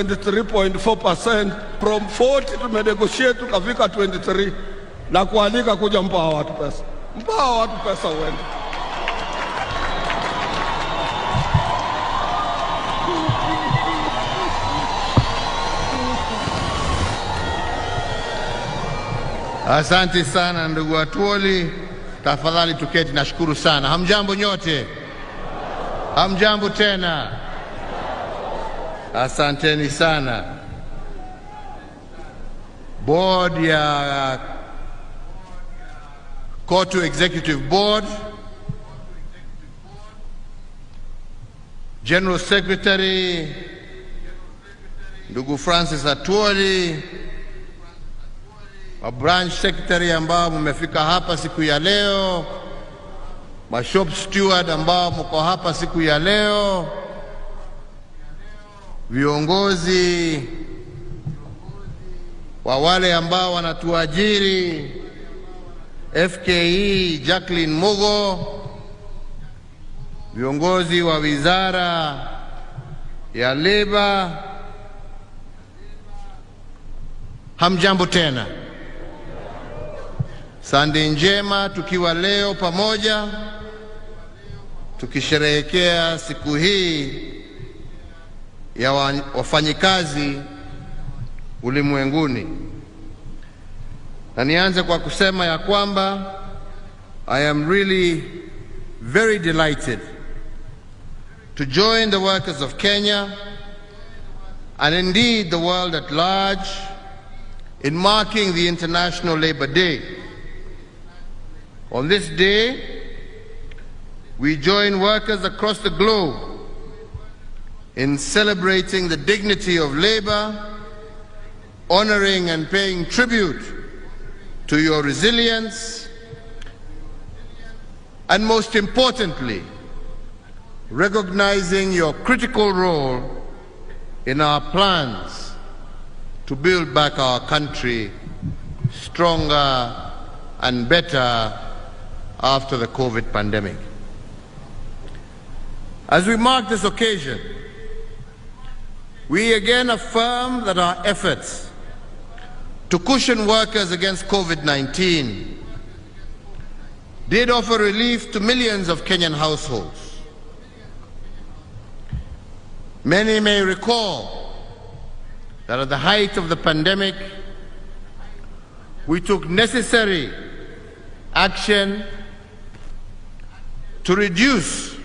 23.4%. From 40 tumenegotiate tukafika 23 na kualika kuja mpa watu pesa. Mpa watu pesa uende. Asante sana ndugu Otwole, tafadhali tuketi, nashukuru sana. Hamjambo nyote? Hamjambo tena? Asanteni sana. Board ya Cotu Executive Board, General Secretary ndugu Francis Otwole, branch secretary ambao mmefika hapa siku ya leo, shop steward ambao mko hapa siku ya leo, viongozi wa wale ambao wanatuajiri, FKE Jacqueline Mugo, viongozi wa wizara ya Labor, hamjambo tena? Sande njema, tukiwa leo pamoja tukisherehekea siku hii ya wafanyikazi ulimwenguni. Na nianze kwa kusema ya kwamba I am really very delighted to join the workers of Kenya and indeed the world at large in marking the International Labour Day. On this day, we join workers across the globe in celebrating the dignity of labor, honoring and paying tribute to your resilience, and most importantly, recognizing your critical role in our plans to build back our country stronger and better after the COVID pandemic. As we mark this occasion, we again affirm that our efforts to cushion workers against COVID-19 did offer relief to millions of Kenyan households. Many may recall that at the height of the pandemic, we took necessary action to reduce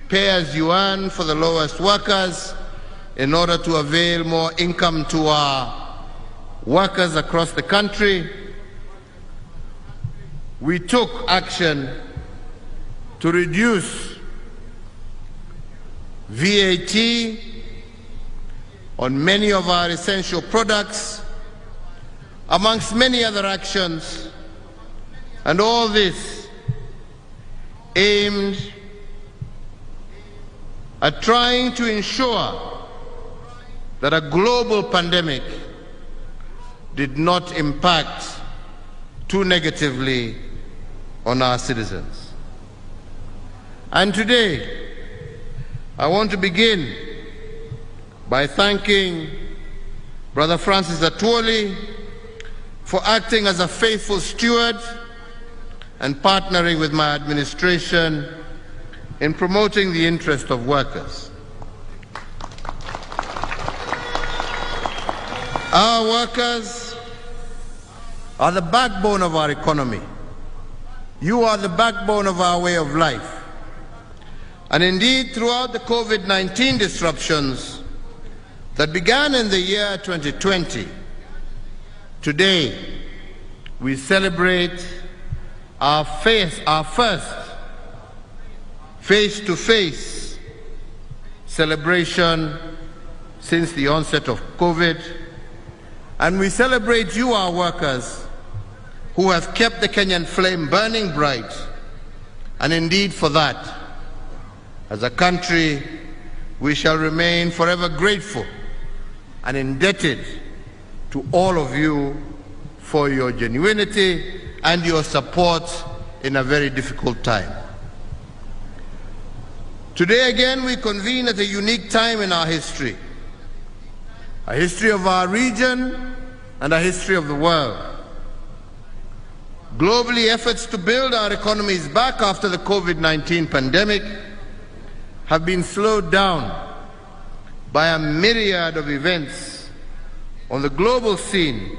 pay-as-you-earn for the lowest workers in order to avail more income to our workers across the country. We took action to reduce VAT on many of our essential products, amongst many other actions, and all this aimed at trying to ensure that a global pandemic did not impact too negatively on our citizens. And today, I want to begin by thanking Brother Francis Otwole for acting as a faithful steward and partnering with my administration in promoting the interest of workers. Our workers are the backbone of our economy. You are the backbone of our way of life. And indeed, throughout the COVID-19 disruptions that began in the year 2020, today we celebrate our first face-to-face celebration since the onset of COVID. And we celebrate you, our workers, who have kept the Kenyan flame burning bright. And indeed, for that, as a country, we shall remain forever grateful and indebted to all of you for your genuinity and your support in a very difficult time. Today again we convene at a unique time in our history, a history of our region, and a history of the world. Globally, efforts to build our economies back after the COVID-19 pandemic have been slowed down by a myriad of events on the global scene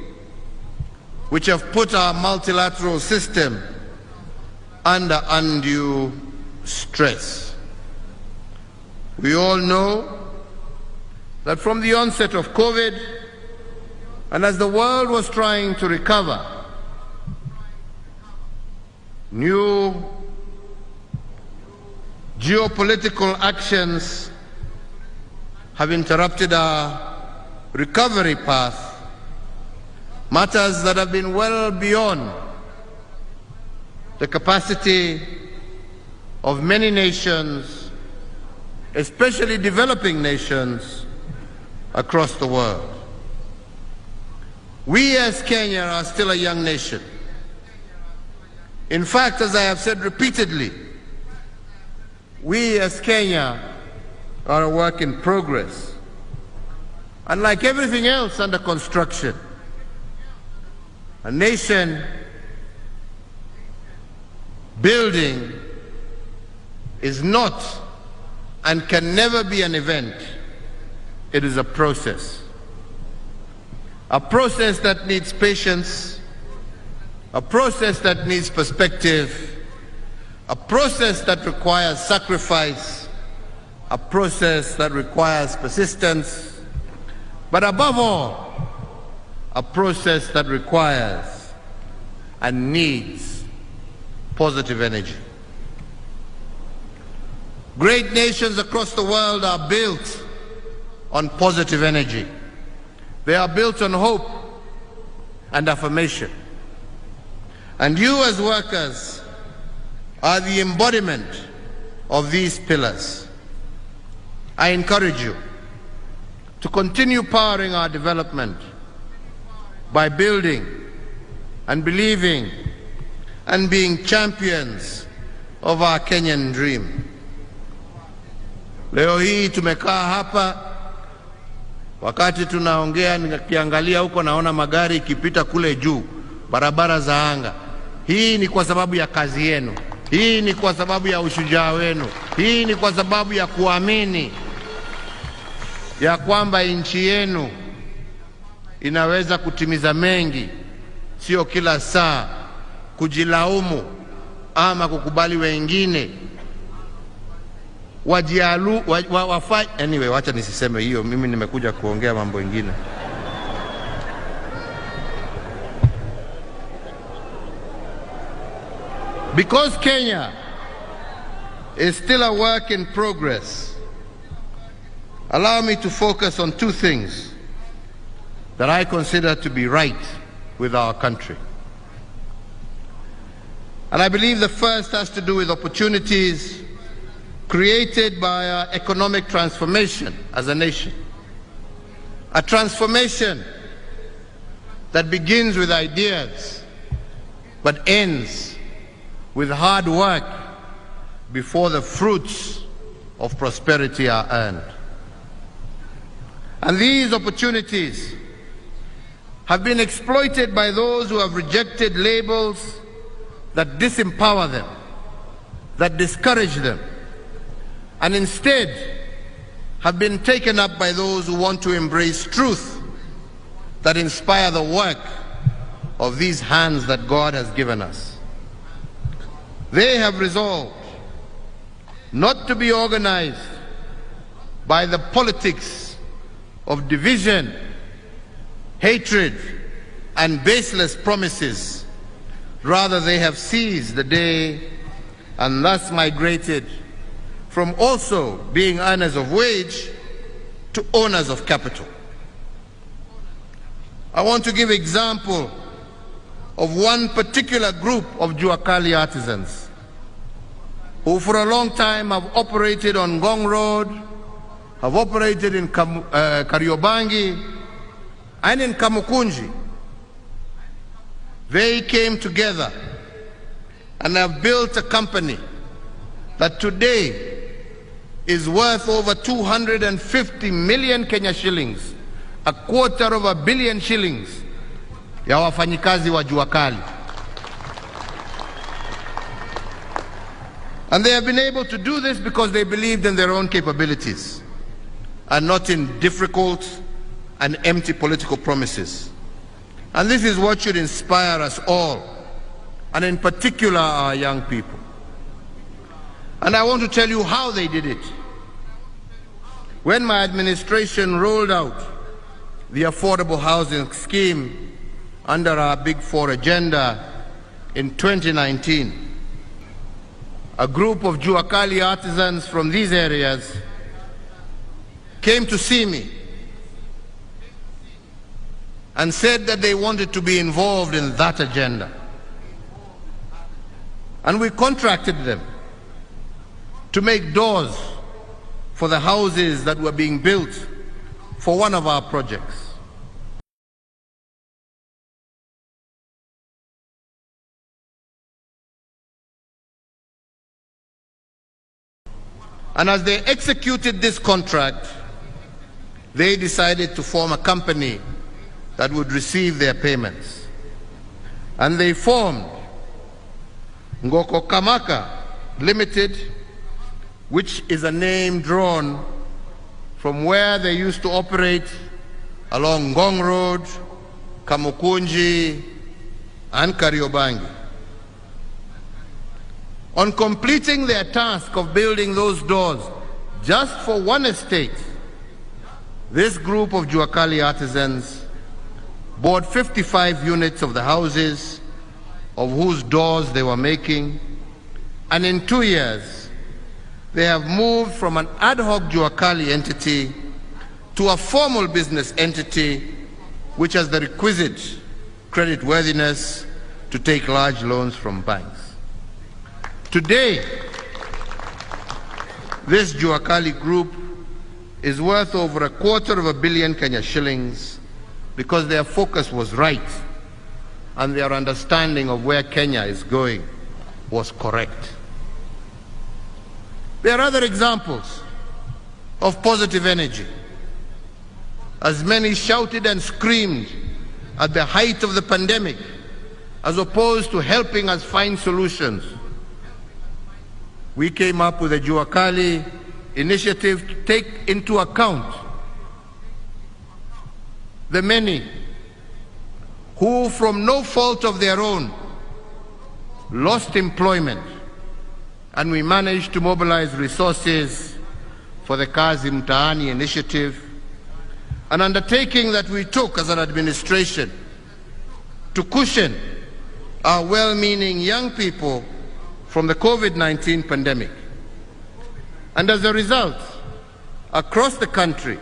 which have put our multilateral system under undue stress. We all know that from the onset of COVID, and as the world was trying to recover, new geopolitical actions have interrupted our recovery path, matters that have been well beyond the capacity of many nations, especially developing nations across the world. We as Kenya are still a young nation. In fact, as I have said repeatedly, we as Kenya are a work in progress. And like everything else under construction, a nation building is not and can never be an event. It is a process. A process that needs patience, a process that needs perspective, a process that requires sacrifice, a process that requires persistence, but above all, a process that requires and needs positive energy. Great nations across the world are built on positive energy. They are built on hope and affirmation. And you as workers are the embodiment of these pillars. I encourage you to continue powering our development by building and believing and being champions of our Kenyan dream. Leo hii tumekaa hapa, wakati tunaongea nikiangalia huko naona magari ikipita kule juu, barabara za anga. Hii ni kwa sababu ya kazi yenu. Hii ni kwa sababu ya ushujaa wenu. Hii ni kwa sababu ya kuamini ya kwamba nchi yenu inaweza kutimiza mengi, sio kila saa kujilaumu ama kukubali wengine anyway, wacha nisiseme hiyo, mimi nimekuja kuongea mambo mengine. Because Kenya is still a work in progress, allow me to focus on two things that I consider to be right with our country. And I believe the first has to do with opportunities created by our economic transformation as a nation. A transformation that begins with ideas but ends with hard work before the fruits of prosperity are earned. And these opportunities have been exploited by those who have rejected labels that disempower them, that discourage them, and instead have been taken up by those who want to embrace truth that inspire the work of these hands that God has given us. They have resolved not to be organized by the politics of division, hatred, and baseless promises. Rather, they have seized the day and thus migrated from also being earners of wage to owners of capital. I want to give example of one particular group of Juakali artisans who for a long time have operated on Ngong Road, have operated in Kariobangi and in Kamukunji. They came together and have built a company that today is worth over 250 million Kenya shillings 250 million shillings ya wafanyikazi wa jua kali. And they have been able to do this because they believed in their own capabilities and not in difficult and empty political promises. And this is what should inspire us all, and in particular our young people. And I want to tell you how they did it. When my administration rolled out the affordable housing scheme under our Big Four agenda in 2019, a group of Juakali artisans from these areas came to see me and said that they wanted to be involved in that agenda. And we contracted them to make doors for the houses that were being built for one of our projects. And as they executed this contract, they decided to form a company that would receive their payments. And they formed Ngoko Kamaka Limited, which is a name drawn from where they used to operate along Ngong Road, Kamukunji, and Kariobangi. On completing their task of building those doors just for one estate, this group of Juakali artisans bought 55 units of the houses of whose doors they were making, and in 2 years, they have moved from an ad hoc Juakali entity to a formal business entity which has the requisite creditworthiness to take large loans from banks. Today, this Juakali group is worth over 250 million Kenya shillings because their focus was right and their understanding of where Kenya is going was correct. There are other examples of positive energy. As many shouted and screamed at the height of the pandemic, as opposed to helping us find solutions, we came up with a Juakali initiative to take into account the many who, from no fault of their own, lost employment, and we managed to mobilize resources for the Kazi Mtaani initiative, an undertaking that we took as an administration to cushion our well-meaning young people from the COVID-19 pandemic. And as a result, across the country,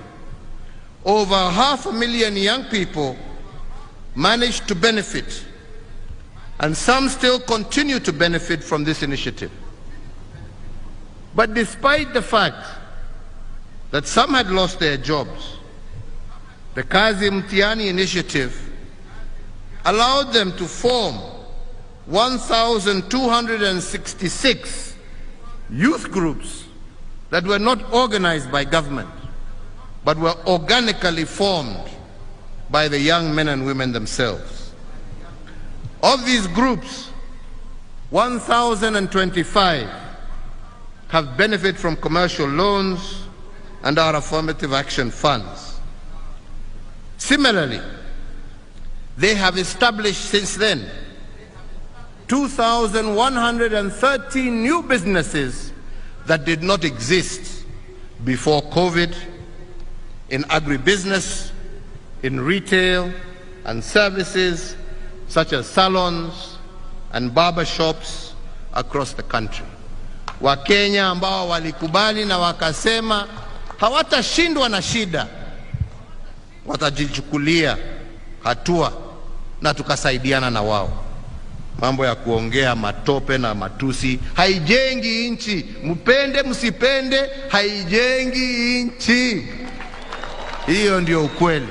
over 500,000 young people managed to benefit, and some still continue to benefit from this initiative. But despite the fact that some had lost their jobs, the Kazi Mtiani initiative allowed them to form 1,266 youth groups that were not organized by government, but were organically formed by the young men and women themselves. Of these groups, 1,025 have benefited from commercial loans and our affirmative action funds. Similarly, they have established since then 2,113 new businesses that did not exist before COVID in agribusiness, in retail and services such as salons and barber shops across the country. Wakenya ambao walikubali na wakasema hawatashindwa na shida, watajichukulia hatua na tukasaidiana na wao. Mambo ya kuongea matope na matusi haijengi nchi. Mpende msipende, haijengi nchi. Hiyo ndio ukweli.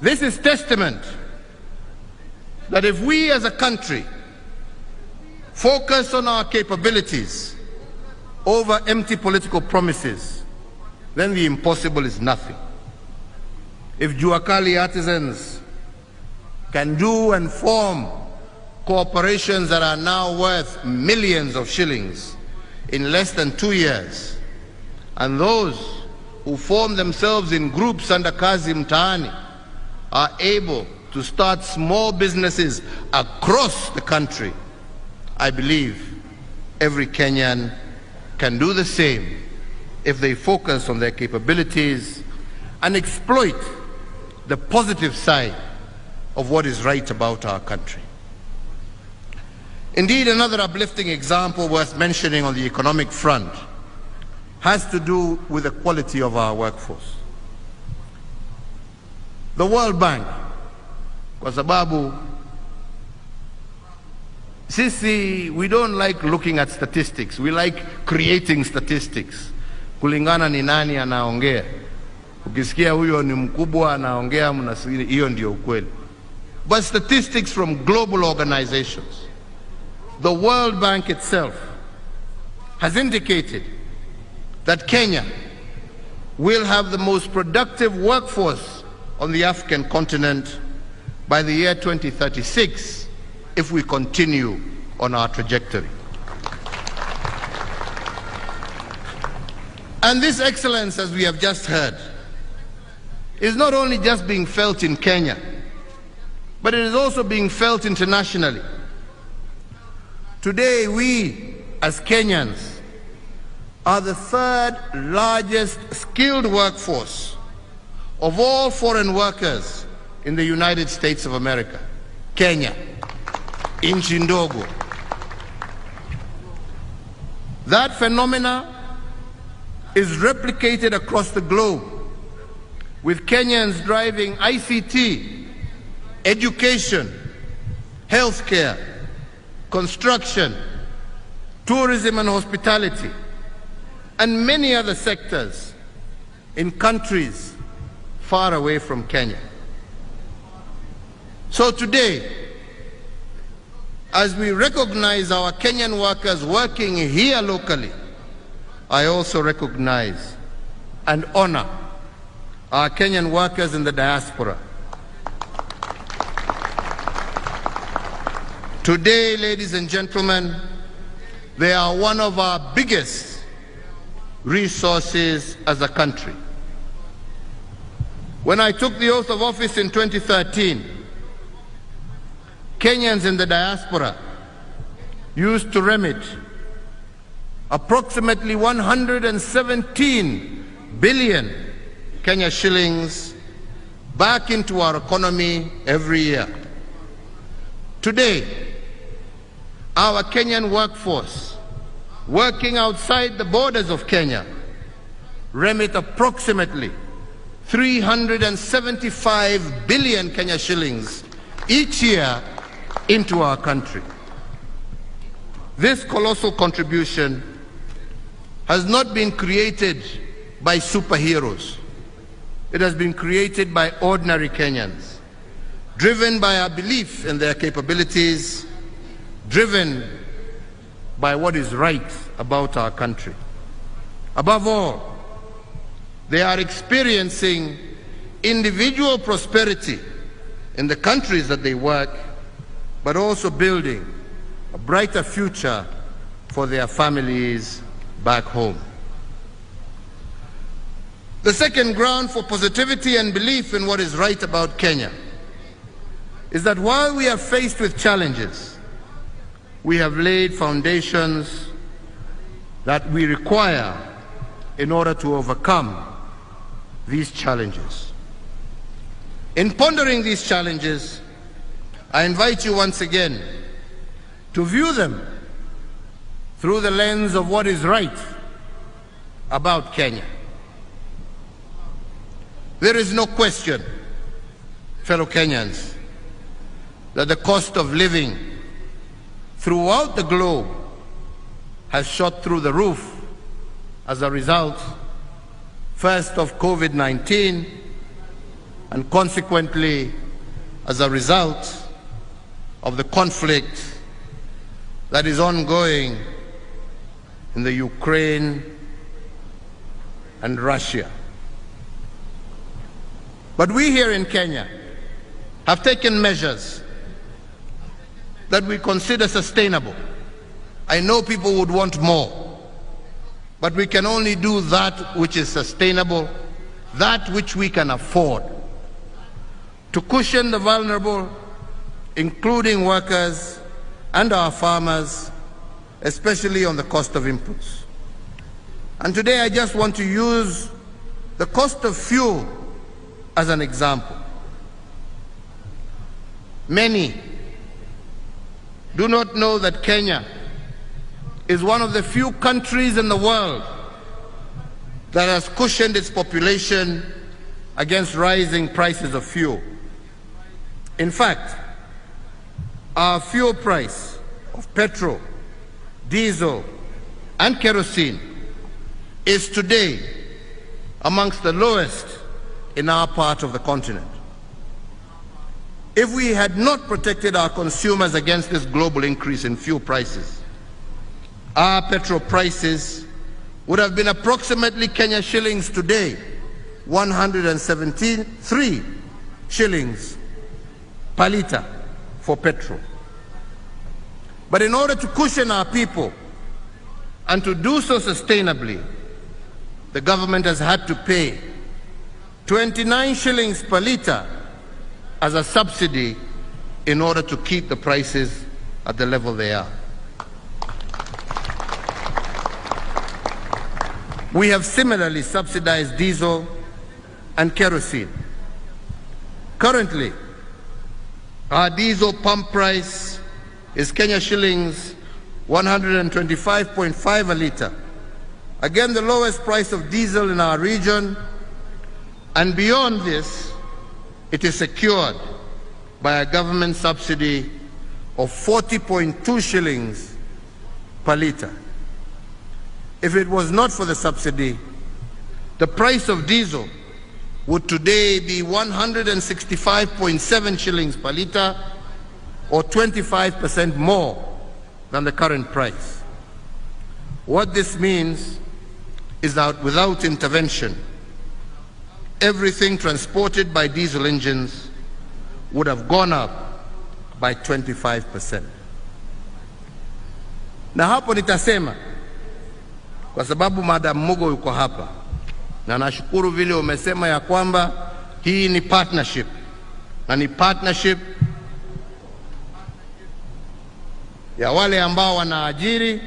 This is testament that if we as a country focus on our capabilities over empty political promises, then the impossible is nothing. If Juakali artisans can do and form corporations that are now worth millions of shillings in less than 2 years, and those who form themselves in groups under Kazi Mtaani are able to start small businesses across the country, I believe every Kenyan can do the same if they focus on their capabilities and exploit the positive side of what is right about our country. Indeed, another uplifting example worth mentioning on the economic front has to do with the quality of our workforce. The World Bank, kwa sababu sisi, we don't like looking at statistics, we like creating statistics. Kulingana ni nani anaongea. Ukisikia huyo ni mkubwa anaongea, mnasiri hiyo ndio ukweli. But statistics from global organizations, the World Bank itself has indicated that Kenya will have the most productive workforce on the African continent by the year 2036 if we continue on our trajectory. And this excellence, as we have just heard, is not only just being felt in Kenya, but it is also being felt internationally. Today, we as Kenyans are the third largest skilled workforce of all foreign workers in the United States of America. Kenya, inchi ndogo. That phenomena is replicated across the globe, with Kenyans driving ICT, education, healthcare, construction, tourism and hospitality, and many other sectors in countries far away from Kenya. So today, as we recognize our Kenyan workers working here locally, I also recognize and honor our Kenyan workers in the diaspora. Today, ladies and gentlemen, they are one of our biggest resources as a country. When I took the oath of office in 2013, Kenyans in the diaspora used to remit approximately 117 billion Kenya shillings back into our economy every year. Today, our Kenyan workforce working outside the borders of Kenya remit approximately 375 billion Kenya shillings each year into our country. This colossal contribution has not been created by superheroes. It has been created by ordinary Kenyans, driven by our belief in their capabilities, driven by what is right about our country. Above all, they are experiencing individual prosperity in the countries that they work, but also building a brighter future for their families back home. The second ground for positivity and belief in what is right about Kenya is that while we are faced with challenges, we have laid foundations that we require in order to overcome these challenges. In pondering these challenges, I invite you once again to view them through the lens of what is right about Kenya. There is no question, fellow Kenyans, that the cost of living throughout the globe has shot through the roof as a result, first of COVID-19, and consequently as a result of the conflict that is ongoing in the Ukraine and Russia. But we here in Kenya have taken measures that we consider sustainable. I know people would want more, but we can only do that which is sustainable, that which we can afford, to cushion the vulnerable, including workers and our farmers, especially on the cost of inputs. And today I just want to use the cost of fuel as an example. Many do not know that Kenya is one of the few countries in the world that has cushioned its population against rising prices of fuel. In fact, our fuel price of petrol, diesel, and kerosene is today amongst the lowest in our part of the continent. If we had not protected our consumers against this global increase in fuel prices, our petrol prices would have been approximately Kenya shillings today, 173 shillings per litre for petrol. But in order to cushion our people and to do so sustainably, the government has had to pay 29 shillings per litre as a subsidy in order to keep the prices at the level they are. We have similarly subsidized diesel and kerosene. Currently, our diesel pump price is Kenya shillings 125.5 a litre. Again, the lowest price of diesel in our region, and beyond this, it is secured by a government subsidy of 40.2 shillings per litre. If it was not for the subsidy, the price of diesel would today be 165.7 shillings per litre, or 25% more than the current price. What this means is that without intervention, everything transported by diesel engines would have gone up by 25%. Na hapo nitasema, kwa sababu Madam Mugo yuko hapa, na nashukuru vile umesema ya kwamba hii ni partnership, na ni partnership ya wale ambao wanaajiri,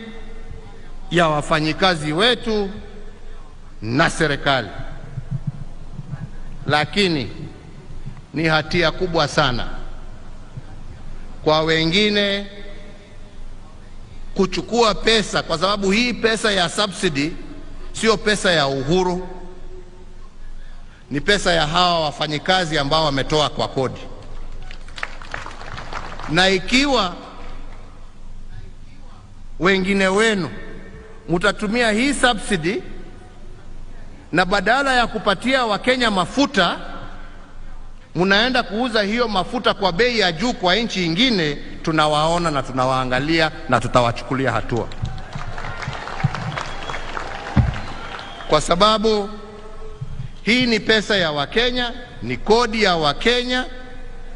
ya wafanyikazi wetu na serikali. Lakini ni hatia kubwa sana kwa wengine kuchukua pesa, kwa sababu hii pesa ya subsidy sio pesa ya Uhuru, ni pesa ya hawa wafanyikazi ambao wametoa kwa kodi. Na ikiwa wengine wenu mutatumia hii subsidy na badala ya kupatia Wakenya mafuta, munaenda kuuza hiyo mafuta kwa bei ya juu kwa nchi ingine, tunawaona na tunawaangalia na tutawachukulia hatua. Kwa sababu hii ni pesa ya Wakenya, ni kodi ya Wakenya,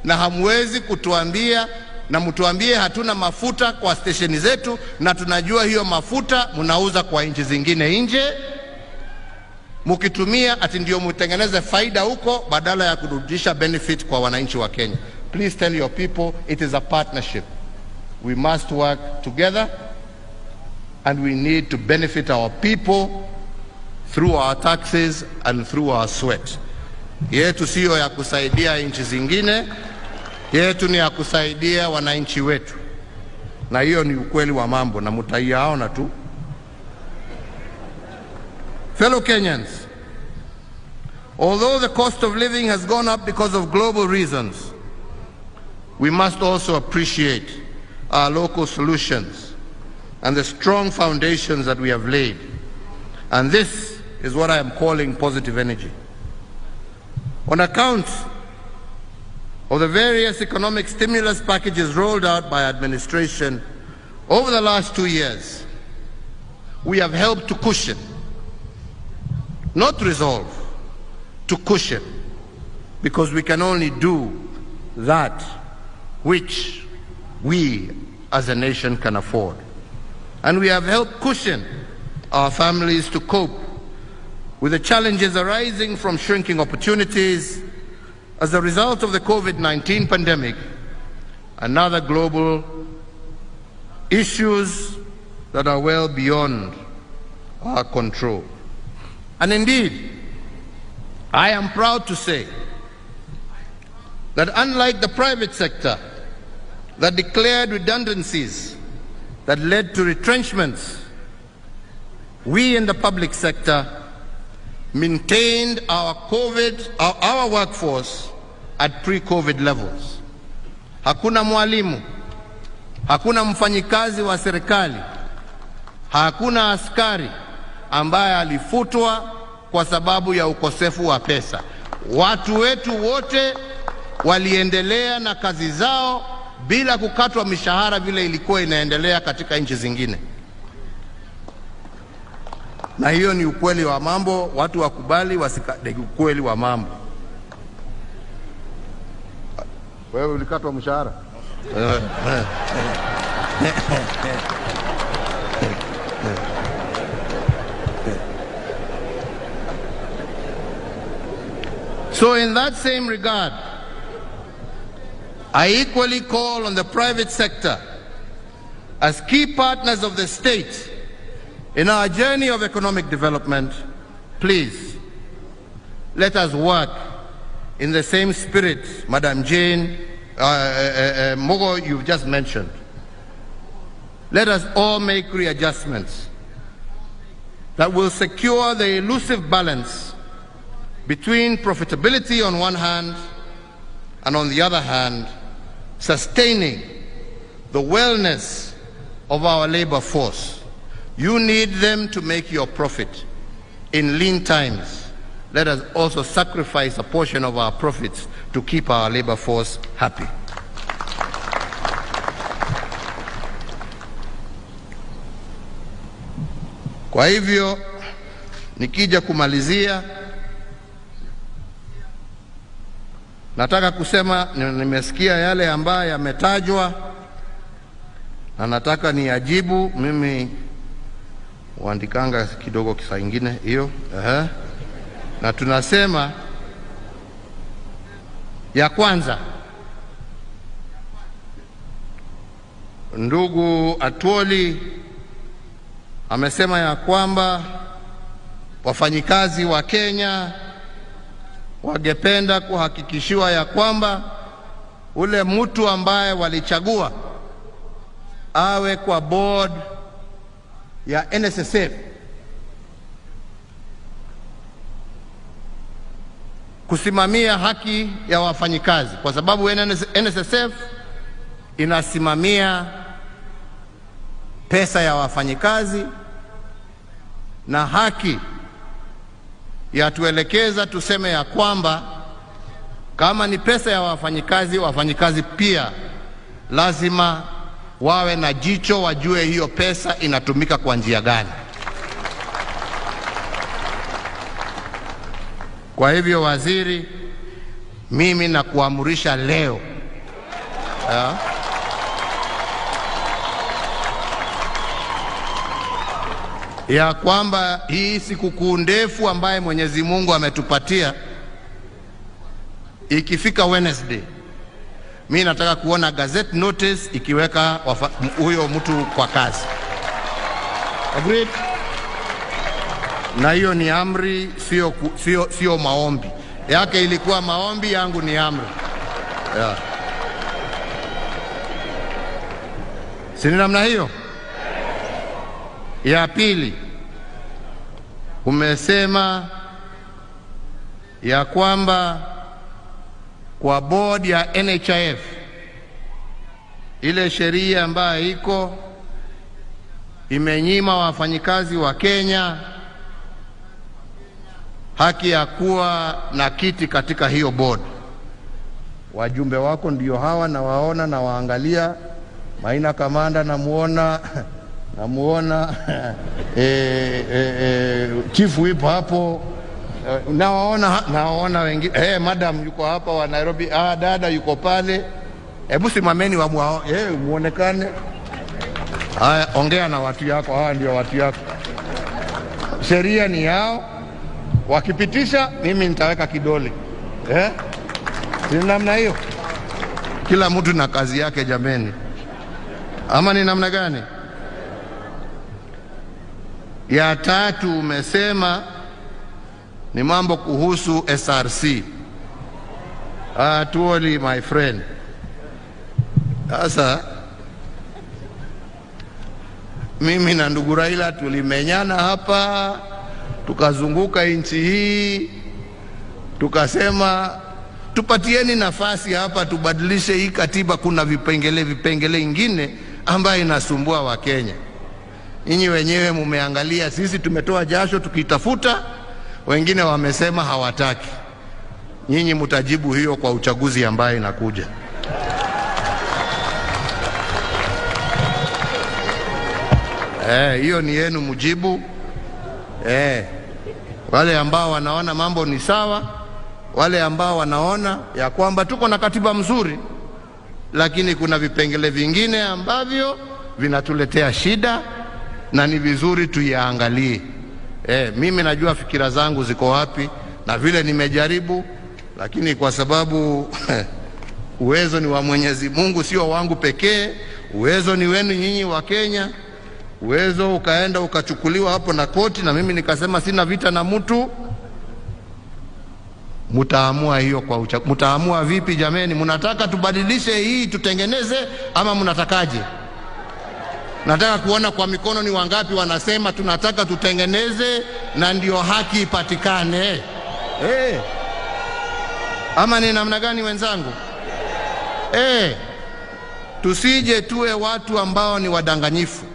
na hamwezi kutuambia na mtuambie hatuna mafuta kwa stesheni zetu, na tunajua hiyo mafuta munauza kwa nchi zingine nje, mukitumia ati ndio mutengeneze faida huko badala ya kurudisha benefit kwa wananchi wa Kenya. Please tell your people it is a partnership. We must work together and we need to benefit our people through our taxes and through our sweat. Yetu sio ya kusaidia nchi zingine, yetu ni ya kusaidia wananchi wetu. Na hiyo ni ukweli wa mambo na mutaiona tu. Fellow Kenyans, although the cost of living has gone up because of global reasons, we must also appreciate our local solutions and the strong foundations that we have laid. And this is what I am calling positive energy. On account of the various economic stimulus packages rolled out by administration over the last 2 years, we have helped to cushion not resolve, to cushion, because we can only do that which we as a nation can afford. And we have helped cushion our families to cope with the challenges arising from shrinking opportunities as a result of the COVID-19 pandemic and other global issues that are well beyond our control. And indeed, I am proud to say that unlike the private sector that declared redundancies that led to retrenchments, we in the public sector maintained our workforce at pre-COVID levels. Hakuna mwalimu, hakuna mfanyikazi wa serikali, hakuna askari ambaye alifutwa kwa sababu ya ukosefu wa pesa. Watu wetu wote waliendelea na kazi zao bila kukatwa mishahara vile ilikuwa inaendelea katika nchi zingine. Na hiyo ni ukweli wa mambo, watu wakubali wasikate ukweli wa mambo. Wewe ulikatwa mshahara? So in that same regard, I equally call on the private sector as key partners of the state in our journey of economic development. Please, let us work in the same spirit, Madam Jane Mogo, you've just mentioned. Let us all make readjustments that will secure the elusive balance between profitability on one hand and on the other hand, sustaining the wellness of our labor force. You need them to make your profit. In lean times, let us also sacrifice a portion of our profits to keep our labor force happy. Kwa hivyo, nikija kumalizia, nataka kusema nimesikia yale ambayo yametajwa na nataka niyajibu. Mimi uandikanga kidogo kisa ingine hiyo. Na tunasema ya kwanza, ndugu Atwoli amesema ya kwamba wafanyikazi wa Kenya wangependa kuhakikishiwa ya kwamba ule mtu ambaye walichagua awe kwa board ya NSSF kusimamia haki ya wafanyikazi, kwa sababu NSSF inasimamia pesa ya wafanyikazi na haki ya tuelekeza tuseme ya kwamba kama ni pesa ya wafanyikazi pia lazima wawe na jicho, wajue hiyo pesa inatumika kwa njia gani. Kwa hivyo waziri, mimi nakuamurisha leo ya kwamba hii sikukuu ndefu ambaye Mwenyezi Mungu ametupatia, ikifika Wednesday, mimi nataka kuona gazette notice ikiweka huyo mtu kwa kazi. Agreed? Na hiyo ni amri, sio maombi. Yake ilikuwa maombi, yangu ni amri. Yeah. Si namna hiyo? Ya pili, umesema ya kwamba kwa board ya NHIF, ile sheria ambayo iko imenyima wafanyikazi wa Kenya haki ya kuwa na kiti katika hiyo board. Wajumbe wako ndio hawa, na waona na waangalia. Maina Kamanda namuona Chief Whip hapo, nawaona wengine. Madam yuko hapa wa Nairobi, dada yuko pale. Hebu simameni muonekane. Haya, ongea na watu yako, hawa ndio watu yako. Sheria ni yao. Wakipitisha mimi nitaweka kidole. Si namna hiyo? Kila mtu na kazi yake jameni. Ama ni namna gani? Ya tatu umesema ni mambo kuhusu SRC. Otwole my friend. Sasa mimi na ndugu Raila tulimenyana hapa, tukazunguka nchi hii, tukasema tupatieni nafasi hapa tubadilishe hii katiba. Kuna vipengele ingine ambayo inasumbua wa Kenya. Nyinyi wenyewe mumeangalia, sisi tumetoa jasho tukitafuta, wengine wamesema hawataki. Nyinyi mtajibu hiyo kwa uchaguzi ambaye inakuja. Hiyo ni yenu mujibu. Wale ambao wanaona mambo ni sawa, wale ambao wanaona ya kwamba tuko na katiba mzuri, lakini kuna vipengele vingine ambavyo vinatuletea shida na ni vizuri tuyaangalie. Mimi najua fikira zangu ziko wapi na vile nimejaribu, lakini kwa sababu uwezo ni wa Mwenyezi Mungu, sio wangu pekee. Uwezo ni wenu nyinyi wa Kenya. Uwezo ukaenda ukachukuliwa hapo na koti, na mimi nikasema sina vita na mtu. Mtaamua hiyo kwa mtaamua vipi jameni? Mnataka tubadilishe hii tutengeneze ama mnatakaje? Nataka kuona kwa mikono ni wangapi wanasema tunataka tutengeneze na ndio haki ipatikane. Ama ni namna gani wenzangu? Tusije tuwe watu ambao ni wadanganyifu.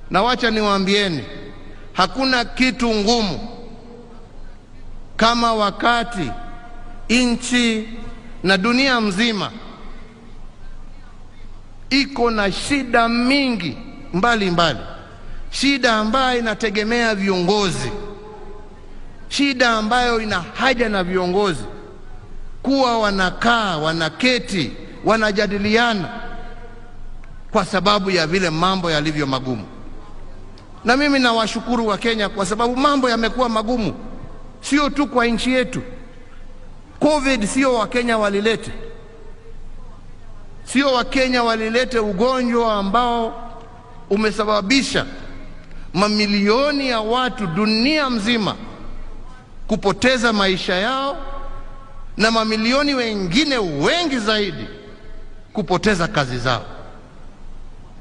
Na wacha niwaambieni, hakuna kitu ngumu kama wakati nchi na dunia mzima iko na shida mingi mbali. Shida ambayo inategemea viongozi. Shida ambayo ina haja na viongozi kuwa wanakaa, wanaketi, wanajadiliana kwa sababu ya vile mambo yalivyo magumu. Na mimi nawashukuru wa Kenya kwa sababu mambo yamekuwa magumu, sio tu kwa nchi yetu. COVID sio wa Kenya walilete. Sio wa Kenya walilete ugonjwa ambao umesababisha mamilioni ya watu dunia mzima kupoteza maisha yao na mamilioni wengine wengi zaidi kupoteza kazi zao.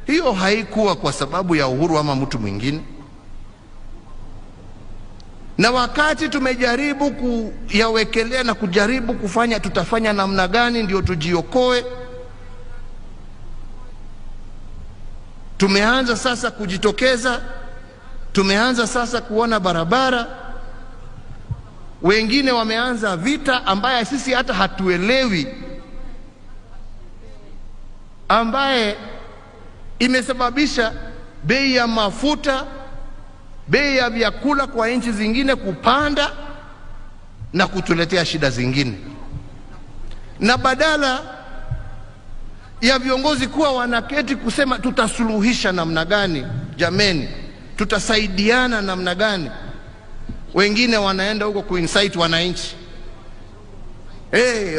Hiyo haikuwa kwa sababu ya Uhuru ama mtu mwingine. Na wakati tumejaribu kuyawekelea na kujaribu kufanya tutafanya namna gani ndio tujiokoe, tumeanza sasa kujitokeza, tumeanza sasa kuona barabara. Wengine wameanza vita ambaye sisi hata hatuelewi, ambaye imesababisha bei ya mafuta, bei ya vyakula kwa nchi zingine kupanda na kutuletea shida zingine. Na badala ya viongozi kuwa wanaketi kusema tutasuluhisha namna gani jameni, tutasaidiana namna gani, wengine wanaenda huko kuinsight wananchi.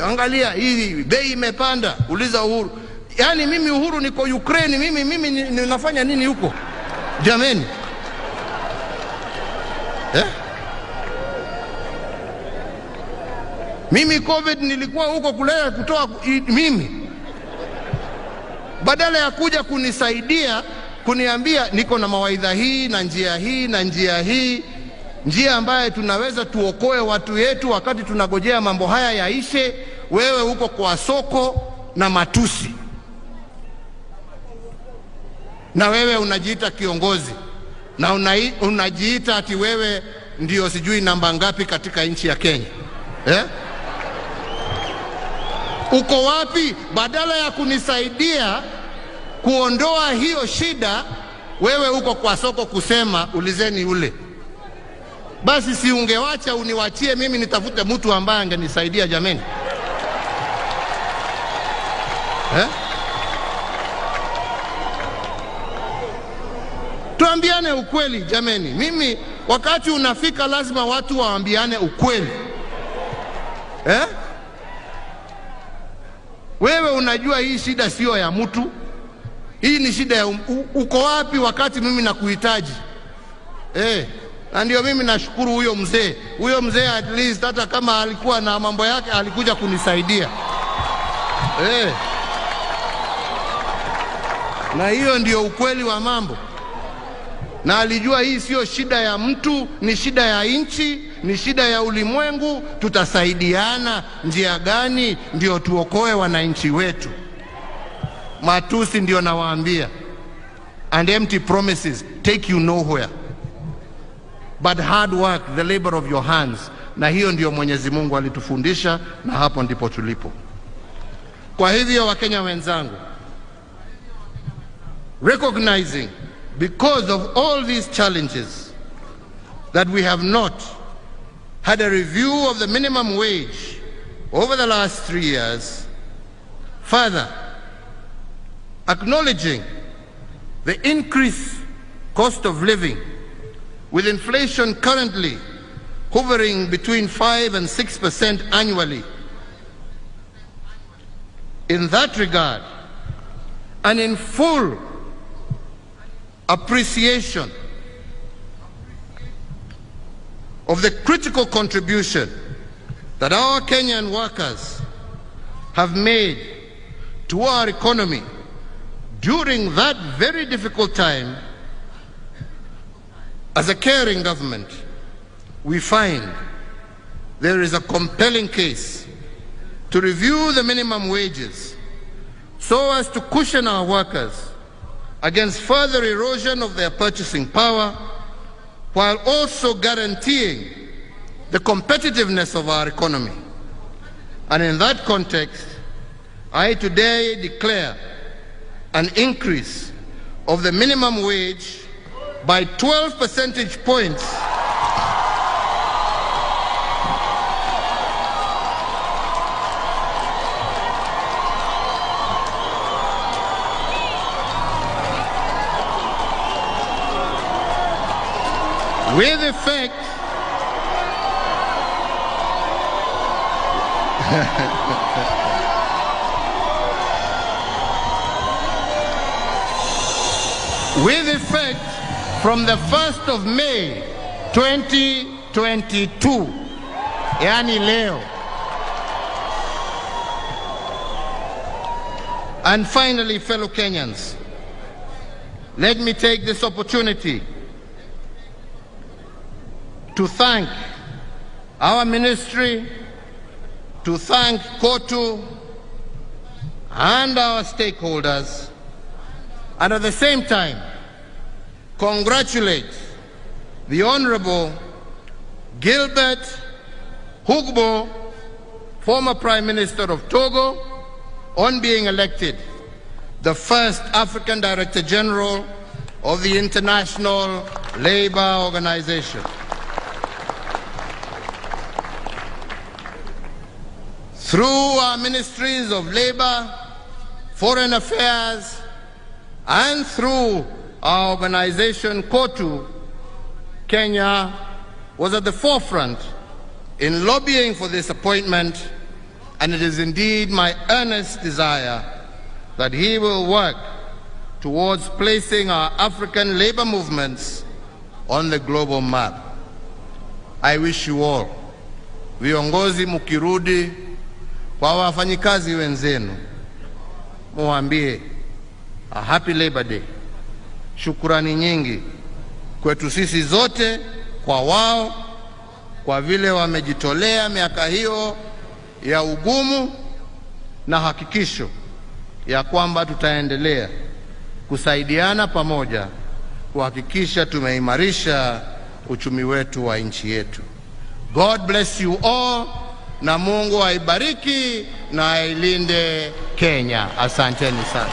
Angalia hii bei imepanda, uliza Uhuru. Yaani mimi Uhuru niko Ukraine, mimi ninafanya nini huko jameni? Mimi COVID nilikuwa huko kulea kutoa mimi. Badala ya kuja kunisaidia, kuniambia niko na mawaidha hii na njia hii na njia hii, njia ambayo tunaweza tuokoe watu yetu wakati tunagojea mambo haya yaishe, wewe huko kwa soko na matusi. Na wewe unajiita kiongozi na unajiita ati wewe ndio sijui namba ngapi katika nchi ya Kenya. Uko wapi? Badala ya kunisaidia kuondoa hiyo shida, wewe uko kwa soko kusema ulizeni ule. Basi si ungewacha uniwachie mimi nitafute mtu ambaye angenisaidia jameni? Tuambiane ukweli jameni. Mimi wakati unafika lazima watu waambiane ukweli. Wewe unajua hii shida sio ya mtu. Hii ni shida ya uko wapi wakati mimi nakuhitaji? Na ndio mimi nashukuru huyo mzee. Huyo mzee at least hata kama alikuwa na mambo yake alikuja kunisaidia. Na hiyo ndio ukweli wa mambo. Na alijua hii sio shida ya mtu, ni shida ya nchi, ni shida ya ulimwengu. Tutasaidiana njia gani ndio tuokoe wananchi wetu? Matusi ndio nawaambia. And empty promises take you nowhere. But hard work, the labor of your hands. Na hiyo ndio Mwenyezi Mungu alitufundisha, na hapo ndipo tulipo. Kwa hivyo Wakenya wenzangu, recognizing because of all these challenges that we have not had a review of the minimum wage over the last 3 years, further acknowledging the increased cost of living, with inflation currently hovering between 5 and 6% annually. In that regard, and in full appreciation of the critical contribution that our Kenyan workers have made to our economy during that very difficult time, as a caring government, we find there is a compelling case to review the minimum wages so as to cushion our workers against further erosion of their purchasing power, while also guaranteeing the competitiveness of our economy. And in that context, I today declare an increase of the minimum wage by 12 percentage points with effect with effect from the 1st of May 2022, yani leo. And finally, fellow Kenyans, let me take this opportunity to thank our ministry, to thank KOTU and our stakeholders, and at the same time congratulate the Honorable Gilbert Hugbo, former Prime Minister of Togo, on being elected the first African Director General of the International Labour Organization. Through our ministries of labor, foreign affairs, and through our organization KOTU, Kenya was at the forefront in lobbying for this appointment, and it is indeed my earnest desire that he will work towards placing our African labor movements on the global map. I wish you all, viongozi mukirudi kwa wafanyikazi wenzenu, muambie a happy Labor Day. Shukrani nyingi kwetu sisi zote, kwa wao, kwa vile wamejitolea miaka hiyo ya ugumu, na hakikisho ya kwamba tutaendelea kusaidiana pamoja kuhakikisha tumeimarisha uchumi wetu wa nchi yetu. God bless you all, na Mungu aibariki na ailinde Kenya. Asanteni sana.